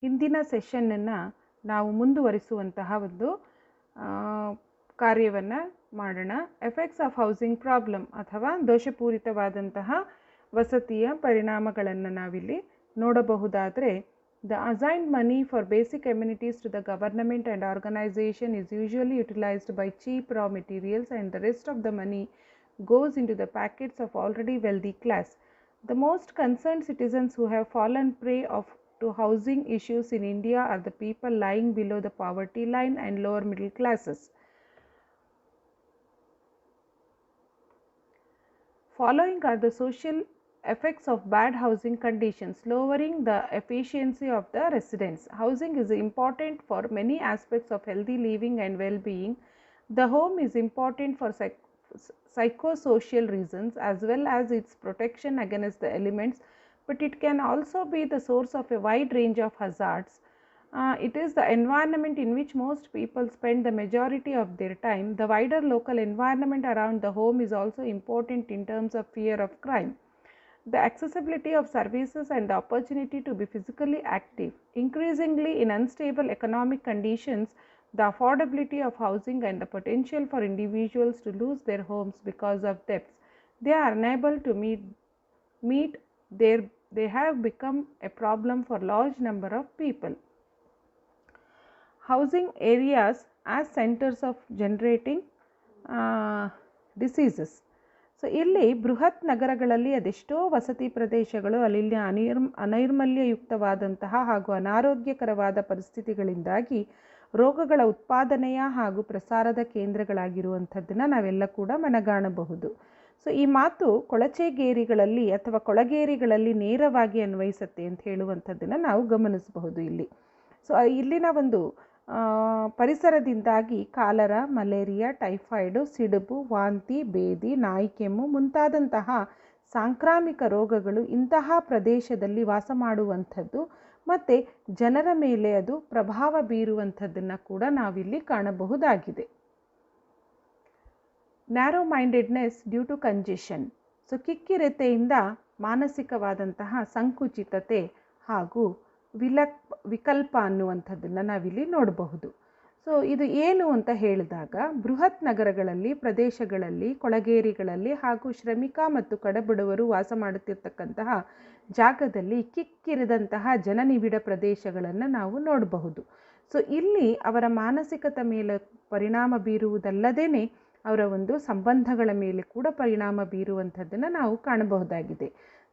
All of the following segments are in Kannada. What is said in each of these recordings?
ಹಿಂದಿನ ಸೆಷನ್ನನ್ನು ನಾವು ಮುಂದುವರಿಸುವಂತಹ ಒಂದು ಕಾರ್ಯವನ್ನು ಮಾಡೋಣ. ಎಫೆಕ್ಟ್ಸ್ ಆಫ್ ಹೌಸಿಂಗ್ ಪ್ರಾಬ್ಲಮ್ ಅಥವಾ ದೋಷಪೂರಿತವಾದಂತಹ ವಸತಿಯ ಪರಿಣಾಮಗಳನ್ನು ನಾವಿಲ್ಲಿ ನೋಡಬಹುದಾದರೆ, the assigned money for basic amenities to the government and organization is usually utilized by cheap raw materials, and the rest of the money goes into the pockets of already wealthy class. The most concerned citizens who have fallen prey to housing issues in India are the people lying below the poverty line and lower middle classes. Following are the social effects of bad housing conditions: lowering the efficiency of the residents. Housing is important for many aspects of healthy living and well-being. The home is important for psychosocial reasons as well as its protection against the elements, but it can also be the source of a wide range of hazards. It is the environment in which most people spend the majority of their time. The wider local environment around the home is also important in terms of fear of crime, the accessibility of services, and the opportunity to be physically active. Increasingly, in unstable economic conditions, the affordability of housing and the potential for individuals to lose their homes because of debts they are unable to meet they have become a problem for large number of people. Housing areas as centers of generating diseases. So ಇಲ್ಲಿ ಬೃಹತ್ ನಗರಗಳಲ್ಲಿ ಅದೆಷ್ಟೋ ವಸತಿ ಪ್ರದೇಶಗಳು ಅಲ್ಲಿನ ಅನೈರ್ಮಲ್ಯಯುಕ್ತವಾದಂತಹ ಹಾಗೂ ಅನಾರೋಗ್ಯಕರವಾದ ಪರಿಸ್ಥಿತಿಗಳಿಂದಾಗಿ ರೋಗಗಳ ಉತ್ಪಾದನೆಯ ಹಾಗೂ ಪ್ರಸಾರದ ಕೇಂದ್ರಗಳಾಗಿರುವಂಥದ್ದನ್ನು ನಾವೆಲ್ಲ ಕೂಡ ಮನಗಾಣಬಹುದು. ಸೊ ಈ ಮಾತು ಕೊಳಚೆಗೇರಿಗಳಲ್ಲಿ ಅಥವಾ ಕೊಳಗೇರಿಗಳಲ್ಲಿ ನೇರವಾಗಿ ಅನ್ವಯಿಸುತ್ತೆ ಅಂತ ಹೇಳುವಂಥದ್ದನ್ನು ನಾವು ಗಮನಿಸಬಹುದು ಇಲ್ಲಿ. ಸೊ ಇಲ್ಲಿನ ಒಂದು ಪರಿಸರದಿಂದಾಗಿ ಕಾಲರಾ, ಮಲೇರಿಯಾ, ಟೈಫಾಯ್ಡು, ಸಿಡುಬು, ವಾಂತಿ, ಬೇದಿ, ನಾಯಿಕೆಮ್ಮು ಮುಂತಾದಂತಹ ಸಾಂಕ್ರಾಮಿಕ ರೋಗಗಳು ಇಂತಹ ಪ್ರದೇಶದಲ್ಲಿ ವಾಸ ಮಾಡುವಂಥದ್ದು ಮತ್ತು ಜನರ ಮೇಲೆ ಅದು ಪ್ರಭಾವ ಬೀರುವಂಥದ್ದನ್ನು ಕೂಡ ನಾವಿಲ್ಲಿ ಕಾಣಬಹುದಾಗಿದೆ. Narrow mindedness due to congestion. So ಕಿಕ್ಕಿರೆತೆಯಿಂದ ಮಾನಸಿಕವಾದಂತಹ ಸಂಕುಚಿತತೆ ಹಾಗೂ ವಿಕಲ್ಪ ಅನ್ನುವಂಥದ್ದನ್ನು ನಾವಿಲ್ಲಿ ನೋಡಬಹುದು. ಸೊ ಇದು ಏನು ಅಂತ ಹೇಳಿದಾಗ, ಬೃಹತ್ ನಗರಗಳಲ್ಲಿ, ಪ್ರದೇಶಗಳಲ್ಲಿ, ಕೊಳಗೇರಿಗಳಲ್ಲಿ ಹಾಗೂ ಶ್ರಮಿಕ ಮತ್ತು ಕಡಬಡವರು ವಾಸ ಮಾಡುತ್ತಿರ್ತಕ್ಕಂತಹ ಜಾಗದಲ್ಲಿ ಕಿಕ್ಕಿರಿದಂತಹ ಜನನಿಬಿಡ ಪ್ರದೇಶಗಳನ್ನು ನಾವು ನೋಡಬಹುದು. ಸೊ ಇಲ್ಲಿ ಅವರ ಮಾನಸಿಕತೆ ಮೇಲೆ ಪರಿಣಾಮ ಬೀರುವುದಲ್ಲದೇ ಅವರ ಒಂದು ಸಂಬಂಧಗಳ ಮೇಲೆ ಕೂಡ ಪರಿಣಾಮ ಬೀರುವಂಥದ್ದನ್ನು ನಾವು ಕಾಣಬಹುದಾಗಿದೆ.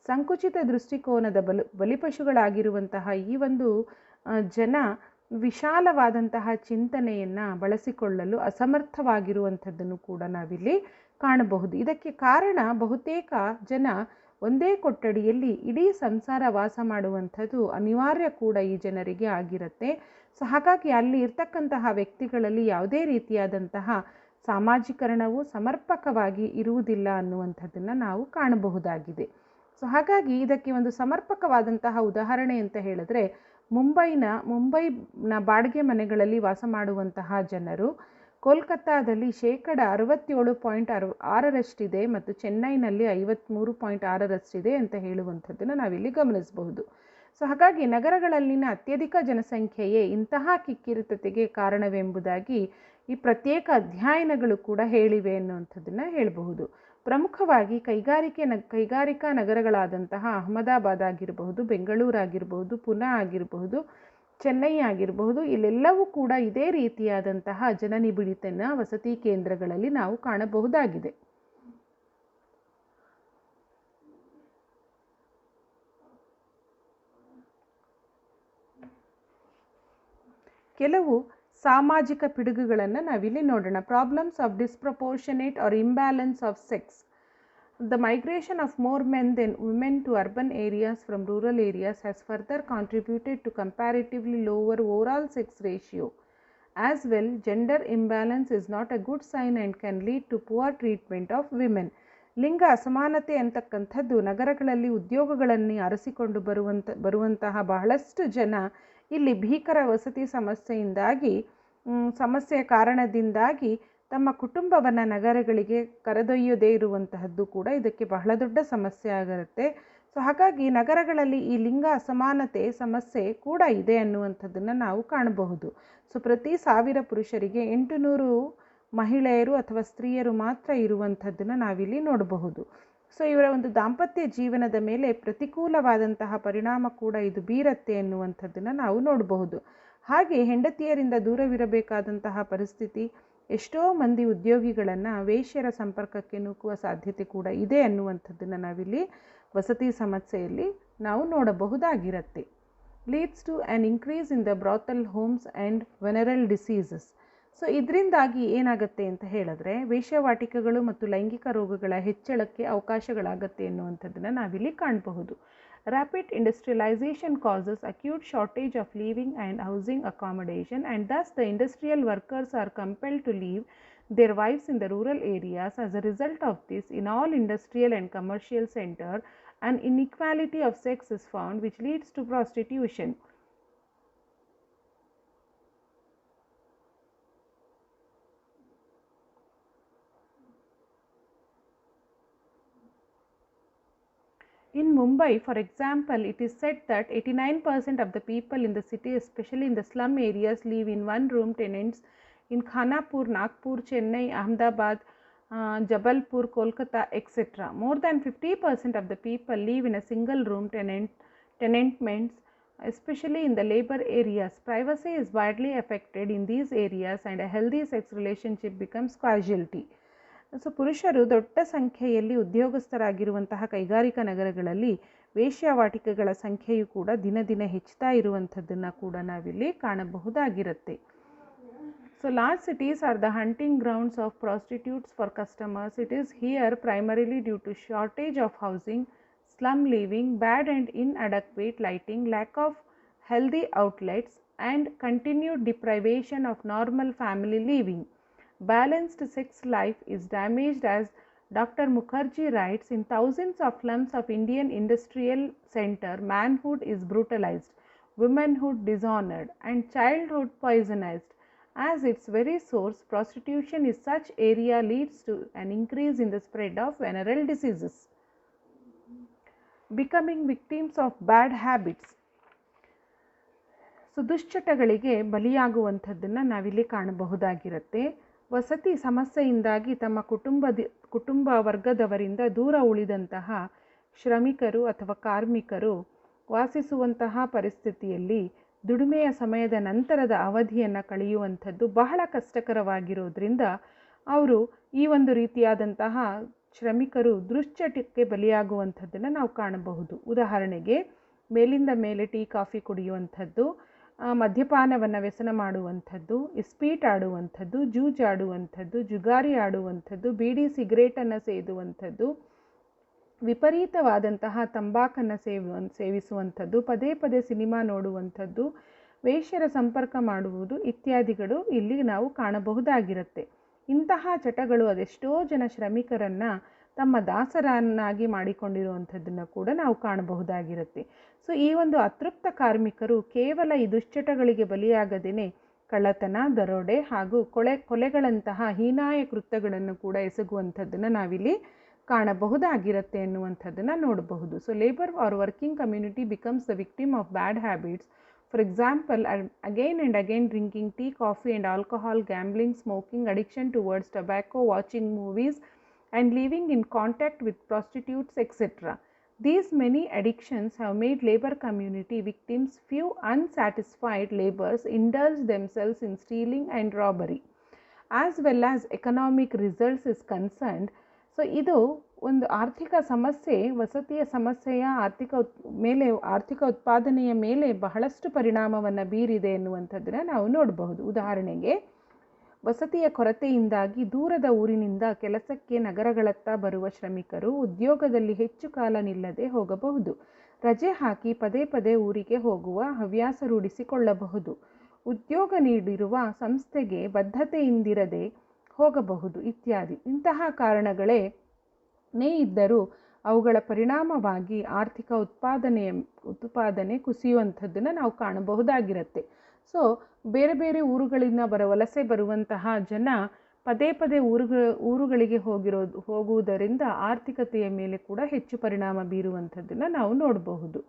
ಸಂಕುಚಿತ ದೃಷ್ಟಿಕೋನದ ಬಲಿಪಶುಗಳಾಗಿರುವಂತಹ ಈ ಒಂದು ಜನ ವಿಶಾಲವಾದಂತಹ ಚಿಂತನೆಯನ್ನು ಬಳಸಿಕೊಳ್ಳಲು ಅಸಮರ್ಥವಾಗಿರುವಂಥದ್ದನ್ನು ಕೂಡ ನಾವಿಲ್ಲಿ ಕಾಣಬಹುದು. ಇದಕ್ಕೆ ಕಾರಣ ಬಹುತೇಕ ಜನ ಒಂದೇ ಕೊಠಡಿಯಲ್ಲಿ ಇಡೀ ಸಂಸಾರ ವಾಸ ಮಾಡುವಂಥದ್ದು ಅನಿವಾರ್ಯ ಕೂಡ ಈ ಜನರಿಗೆ ಆಗಿರುತ್ತೆ. ಸೊ ಹಾಗಾಗಿ ಅಲ್ಲಿ ಇರ್ತಕ್ಕಂತಹ ವ್ಯಕ್ತಿಗಳಲ್ಲಿ ಯಾವುದೇ ರೀತಿಯಾದಂತಹ ಸಾಮಾಜೀಕರಣವು ಸಮರ್ಪಕವಾಗಿ ಇರುವುದಿಲ್ಲ ಅನ್ನುವಂಥದ್ದನ್ನು ನಾವು ಕಾಣಬಹುದಾಗಿದೆ. ಸೊ ಹಾಗಾಗಿ ಇದಕ್ಕೆ ಒಂದು ಸಮರ್ಪಕವಾದಂತಹ ಉದಾಹರಣೆ ಅಂತ ಹೇಳಿದ್ರೆ, ಮುಂಬೈನ ಬಾಡಿಗೆ ಮನೆಗಳಲ್ಲಿ ವಾಸ ಮಾಡುವಂತಹ ಜನರು ಕೋಲ್ಕತ್ತಾದಲ್ಲಿ 67.6% ಮತ್ತು ಚೆನ್ನೈನಲ್ಲಿ 53.6% ಅಂತ ಹೇಳುವಂಥದ್ದನ್ನು ನಾವಿಲ್ಲಿ ಗಮನಿಸಬಹುದು. ಸೊ ಹಾಗಾಗಿ ನಗರಗಳಲ್ಲಿನ ಅತ್ಯಧಿಕ ಜನಸಂಖ್ಯೆಯೇ ಇಂತಹ ಕಿಕ್ಕಿರಿತತೆಗೆ ಕಾರಣವೆಂಬುದಾಗಿ ಈ ಪ್ರತ್ಯೇಕ ಅಧ್ಯಯನಗಳು ಕೂಡ ಹೇಳಿವೆ ಅನ್ನುವಂಥದ್ದನ್ನು ಹೇಳಬಹುದು. ಪ್ರಮುಖವಾಗಿ ಕೈಗಾರಿಕಾ ನಗರಗಳಾದಂತಹ ಅಹಮದಾಬಾದ್ ಆಗಿರಬಹುದು, ಬೆಂಗಳೂರು ಆಗಿರಬಹುದು, ಪುಣೆ ಆಗಿರಬಹುದು, ಚೆನ್ನೈ ಆಗಿರಬಹುದು, ಇಲ್ಲೆಲ್ಲವೂ ಕೂಡ ಇದೇ ರೀತಿಯಾದಂತಹ ಜನನಿಬಿಡಿತನ ವಸತಿ ಕೇಂದ್ರಗಳಲ್ಲಿ ನಾವು ಕಾಣಬಹುದಾಗಿದೆ. ಕೆಲವು ಸಾಮಾಜಿಕ ಪಿಡುಗುಗಳನ್ನು ನಾವಿಲ್ಲಿ ನೋಡೋಣ. Problems of disproportionate or imbalance of sex. The migration of more men than women to urban areas from rural areas has further contributed to comparatively lower overall sex ratio. As well, gender imbalance is not a good sign and can lead to poor treatment of women. ಲಿಂಗ ಅಸಮಾನತೆ ಅಂತಕ್ಕಂಥದ್ದು ನಗರಗಳಲ್ಲಿ ಉದ್ಯೋಗಗಳನ್ನು ಅರಸಿಕೊಂಡು ಬರುವಂತಹ ಬಹಳಷ್ಟು ಜನ ಇಲ್ಲಿ ಭೀಕರ ವಸತಿ ಸಮಸ್ಯೆಯ ಕಾರಣದಿಂದಾಗಿ ತಮ್ಮ ಕುಟುಂಬವನ್ನು ನಗರಗಳಿಗೆ ಕರೆದೊಯ್ಯದೇ ಇರುವಂತಹದ್ದು ಕೂಡ ಇದಕ್ಕೆ ಬಹಳ ದೊಡ್ಡ ಸಮಸ್ಯೆ ಆಗಿರುತ್ತೆ. ಸೊ ಹಾಗಾಗಿ ನಗರಗಳಲ್ಲಿ ಈ ಲಿಂಗ ಅಸಮಾನತೆ ಸಮಸ್ಯೆ ಕೂಡ ಇದೆ ಅನ್ನುವಂಥದ್ದನ್ನು ನಾವು ಕಾಣಬಹುದು. ಸೊ ಪ್ರತಿ 1000 ಪುರುಷರಿಗೆ 800 ಮಹಿಳೆಯರು ಅಥವಾ ಸ್ತ್ರೀಯರು ಮಾತ್ರ ಇರುವಂಥದ್ದನ್ನು ನಾವಿಲ್ಲಿ ನೋಡಬಹುದು. ಸೊ ಇವರ ಒಂದು ದಾಂಪತ್ಯ ಜೀವನದ ಮೇಲೆ ಪ್ರತಿಕೂಲವಾದಂತಹ ಪರಿಣಾಮ ಕೂಡ ಇದು ಬೀರತ್ತೆ ಎನ್ನುವಂಥದ್ದನ್ನು ನಾವು ನೋಡಬಹುದು. ಹಾಗೆ ಹೆಂಡತಿಯರಿಂದ ದೂರವಿರಬೇಕಾದಂತಹ ಪರಿಸ್ಥಿತಿ, ಎಷ್ಟೋ ಮಂದಿ ಉದ್ಯೋಗಿಗಳನ್ನು ವೇಶ್ಯರ ಸಂಪರ್ಕಕ್ಕೆ ನೂಕುವ ಸಾಧ್ಯತೆ ಕೂಡ ಇದೆ ಅನ್ನುವಂಥದ್ದನ್ನು ನಾವಿಲ್ಲಿ ವಸತಿ ಸಮಸ್ಯೆಯಲ್ಲಿ ನಾವು ನೋಡಬಹುದಾಗಿರುತ್ತೆ. Leads to an increase in the brothel homes and venereal diseases. So ಇದರಿಂದಾಗಿ ಏನಾಗುತ್ತೆ ಅಂತ ಹೇಳಿದ್ರೆ ವೇಶ್ಯಾವಾಟಿಕೆಗಳು ಮತ್ತು ಲೈಂಗಿಕ ರೋಗಗಳ ಹೆಚ್ಚಳಕ್ಕೆ ಅವಕಾಶಗಳಾಗತ್ತೆ ಎನ್ನುವಂಥದ್ದನ್ನು ನಾವಿಲ್ಲಿ ಕಾಣಬಹುದು. Rapid industrialisation causes acute shortage of living and housing accommodation and thus the industrial workers are compelled to leave their wives in the rural areas. As a result of this, in all industrial and commercial centers, an inequality of sex is found which leads to prostitution. In Mumbai, for example, it is said that 89% of the people in the city, especially in the slum areas, live in one-room tenants. In Khanapur, Nagpur, Chennai, Ahmedabad, Jabalpur, Kolkata, etc. More than 50% of the people live in a single-room tenements, especially in the labor areas. Privacy is badly affected in these areas and a healthy sex relationship becomes casualty. So ಪುರುಷರು ದೊಡ್ಡ ಸಂಖ್ಯೆಯಲ್ಲಿ ಉದ್ಯೋಗಸ್ಥರಾಗಿರುವಂತಹ ಕೈಗಾರಿಕಾ ನಗರಗಳಲ್ಲಿ ವೇಶ್ಯಾವಾಟಿಕೆಗಳ ಸಂಖ್ಯೆಯು ಕೂಡ ದಿನ ದಿನ ಹೆಚ್ಚುತ್ತಾ ಇರುವಂಥದ್ದನ್ನು ಕೂಡ ನಾವಿಲ್ಲಿ ಕಾಣಬಹುದಾಗಿರುತ್ತೆ. So large cities are the hunting grounds of prostitutes for customers. It is here primarily due to shortage of housing, slum living, bad and inadequate lighting, lack of healthy outlets and continued deprivation of normal family living. Balanced sex life is damaged, as Dr. Mukherjee writes. In thousands of slums of Indian industrial center, manhood is brutalized, womanhood dishonored and childhood poisonized. As its very source, prostitution in such area leads to an increase in the spread of venereal diseases. Becoming victims of bad habits. So ದುಶ್ಚಟಗಳಿಗೆ ಬಲಿಯಾಗುವಂಥದ್ದನ್ನು ನಾವಿಲ್ಲಿ ಕಾಣಬಹುದಾಗಿರುತ್ತೆ. ವಸತಿ ಸಮಸ್ಯೆಯಿಂದಾಗಿ ತಮ್ಮ ಕುಟುಂಬ ವರ್ಗದವರಿಂದ ದೂರ ಉಳಿದಂತಹ ಶ್ರಮಿಕರು ಅಥವಾ ಕಾರ್ಮಿಕರು ವಾಸಿಸುವಂತಹ ಪರಿಸ್ಥಿತಿಯಲ್ಲಿ ದುಡಿಮೆಯ ಸಮಯದ ನಂತರದ ಅವಧಿಯನ್ನು ಕಳೆಯುವಂಥದ್ದು ಬಹಳ ಕಷ್ಟಕರವಾಗಿರೋದ್ರಿಂದ ಅವರು ಈ ಒಂದು ರೀತಿಯಾದಂತಹ ಶ್ರಮಿಕರು ದುಶ್ಚಟಕ್ಕೆ ಬಲಿಯಾಗುವಂಥದ್ದನ್ನು ನಾವು ಕಾಣಬಹುದು. ಉದಾಹರಣೆಗೆ ಮೇಲಿಂದ ಮೇಲೆ ಟೀ ಕಾಫಿ ಕುಡಿಯುವಂಥದ್ದು, ಮದ್ಯಪಾನವನ್ನು ವ್ಯಸನ ಮಾಡುವಂಥದ್ದು, ಇಸ್ಪೀಟ್ ಆಡುವಂಥದ್ದು, ಜೂಜಾಡುವಂಥದ್ದು, ಜುಗಾರಿ ಆಡುವಂಥದ್ದು, ಬೀಡಿ ಸಿಗರೇಟನ್ನು ಸೇದುವಂಥದ್ದು, ವಿಪರೀತವಾದಂತಹ ತಂಬಾಕನ್ನು ಸೇವಿಸುವಂಥದ್ದು, ಪದೇ ಪದೇ ಸಿನಿಮಾ ನೋಡುವಂಥದ್ದು, ವೇಶ್ಯರ ಸಂಪರ್ಕ ಮಾಡುವುದು ಇತ್ಯಾದಿಗಳು ಇಲ್ಲಿ ನಾವು ಕಾಣಬಹುದಾಗಿರುತ್ತೆ. ಇಂತಹ ಚಟಗಳು ಅದೆಷ್ಟೋ ಜನ ಶ್ರಮಿಕರನ್ನು ತಮ್ಮ ದಾಸರನ್ನಾಗಿ ಮಾಡಿಕೊಂಡಿರುವಂಥದ್ದನ್ನು ಕೂಡ ನಾವು ಕಾಣಬಹುದಾಗಿರುತ್ತೆ. ಸೊ ಈ ಒಂದು ಅತೃಪ್ತ ಕಾರ್ಮಿಕರು ಕೇವಲ ಈ ದುಶ್ಚಟಗಳಿಗೆ ಬಲಿಯಾಗದೇನೆ ಕಳ್ಳತನ, ದರೋಡೆ ಹಾಗೂ ಕೊಲೆಗಳಂತಹ ಹೀನಾಯ ಕೃತ್ಯಗಳನ್ನು ಕೂಡ ಎಸಗುವಂಥದ್ದನ್ನು ನಾವಿಲ್ಲಿ ಕಾಣಬಹುದಾಗಿರುತ್ತೆ ಎನ್ನುವಂಥದ್ದನ್ನು ನೋಡಬಹುದು. So labour are working community becomes the victim of bad habits. For example, again and again drinking tea, coffee and alcohol, gambling, smoking, addiction towards tobacco, watching movies and living in contact with prostitutes, etc. These many addictions have made labor community victims. Few unsatisfied laborers indulge themselves in stealing and robbery. As well as economic results is concerned, so ಇದು ಒಂದು ಆರ್ಥಿಕ ಸಮಸ್ಯೆ, ವಸತಿಯ ಸಮಸ್ಯೆಯ ಆರ್ಥಿಕ ಉತ್ಪಾದನೆಯ ಮೇಲೆ ಬಹಳಷ್ಟು ಪರಿಣಾಮವನ್ನು ಬೀರಿದೆ ಎನ್ನುವಂಥದ್ದನ್ನು ನಾವು ನೋಡಬಹುದು. ಉದಾಹರಣೆಗೆ ವಸತಿಯ ಕೊರತೆಯಿಂದಾಗಿ ದೂರದ ಊರಿನಿಂದ ಕೆಲಸಕ್ಕೆ ನಗರಗಳತ್ತ ಬರುವ ಶ್ರಮಿಕರು ಉದ್ಯೋಗದಲ್ಲಿ ಹೆಚ್ಚು ಕಾಲ ನಿಲ್ಲದೆ ಹೋಗಬಹುದು. ರಜೆ ಹಾಕಿ ಪದೇ ಪದೇ ಊರಿಗೆ ಹೋಗುವ ಹವ್ಯಾಸ ರೂಢಿಸಿಕೊಳ್ಳಬಹುದು. ಉದ್ಯೋಗ ನೀಡಿರುವ ಸಂಸ್ಥೆಗೆ ಬದ್ಧತೆಯಿಂದಿರದೆ ಹೋಗಬಹುದು ಇತ್ಯಾದಿ. ಇಂತಹ ಕಾರಣಗಳೇ ಇದ್ದರೂ ಅವುಗಳ ಪರಿಣಾಮವಾಗಿ ಆರ್ಥಿಕ ಉತ್ಪಾದನೆ ಕುಸಿಯುವಂಥದ್ದನ್ನು ನಾವು ಕಾಣಬಹುದಾಗಿರುತ್ತೆ. ಸೊ ಬೇರೆ ಬೇರೆ ಊರುಗಳಿಂದ ವಲಸೆ ಬರುವಂತಹ ಜನ ಪದೇ ಪದೇ ಊರುಗಳಿಗೆ ಹೋಗುವುದರಿಂದ ಆರ್ಥಿಕತೆಯ ಮೇಲೆ ಕೂಡ ಹೆಚ್ಚು ಪರಿಣಾಮ ಬೀರುವಂಥದ್ದನ್ನು ನಾವು ನೋಡಬಹುದು.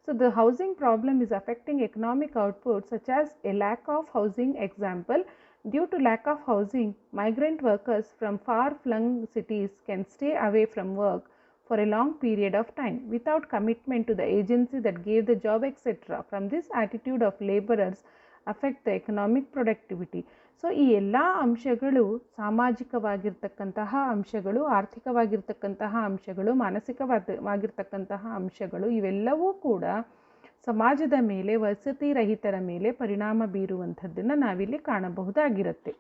So the housing problem is affecting economic output such as a lack of housing. Example, due to lack of housing, migrant workers from far-flung cities can stay away from work for a long period of time without commitment to the agency that gave the job, etc. From this attitude of laborers affect the economic productivity. So ಈ ಎಲ್ಲ ಅಂಶಗಳು ಸಾಮಾಜಿಕವಾಗಿರ್ತಕ್ಕಂತಹ ಅಂಶಗಳು, ಆರ್ಥಿಕವಾಗಿರ್ತಕ್ಕಂತಹ ಅಂಶಗಳು, ಮಾನಸಿಕವಾಗಿರ್ತಕ್ಕಂತಹ ಅಂಶಗಳು, ಇವೆಲ್ಲವೂ ಕೂಡ ಸಮಾಜದ ಮೇಲೆ, ವಸತಿ ರಹಿತರ ಮೇಲೆ ಪರಿಣಾಮ ಬೀರುವಂಥದ್ದನ್ನು ನಾವಿಲ್ಲಿ ಕಾಣಬಹುದಾಗಿರುತ್ತೆ.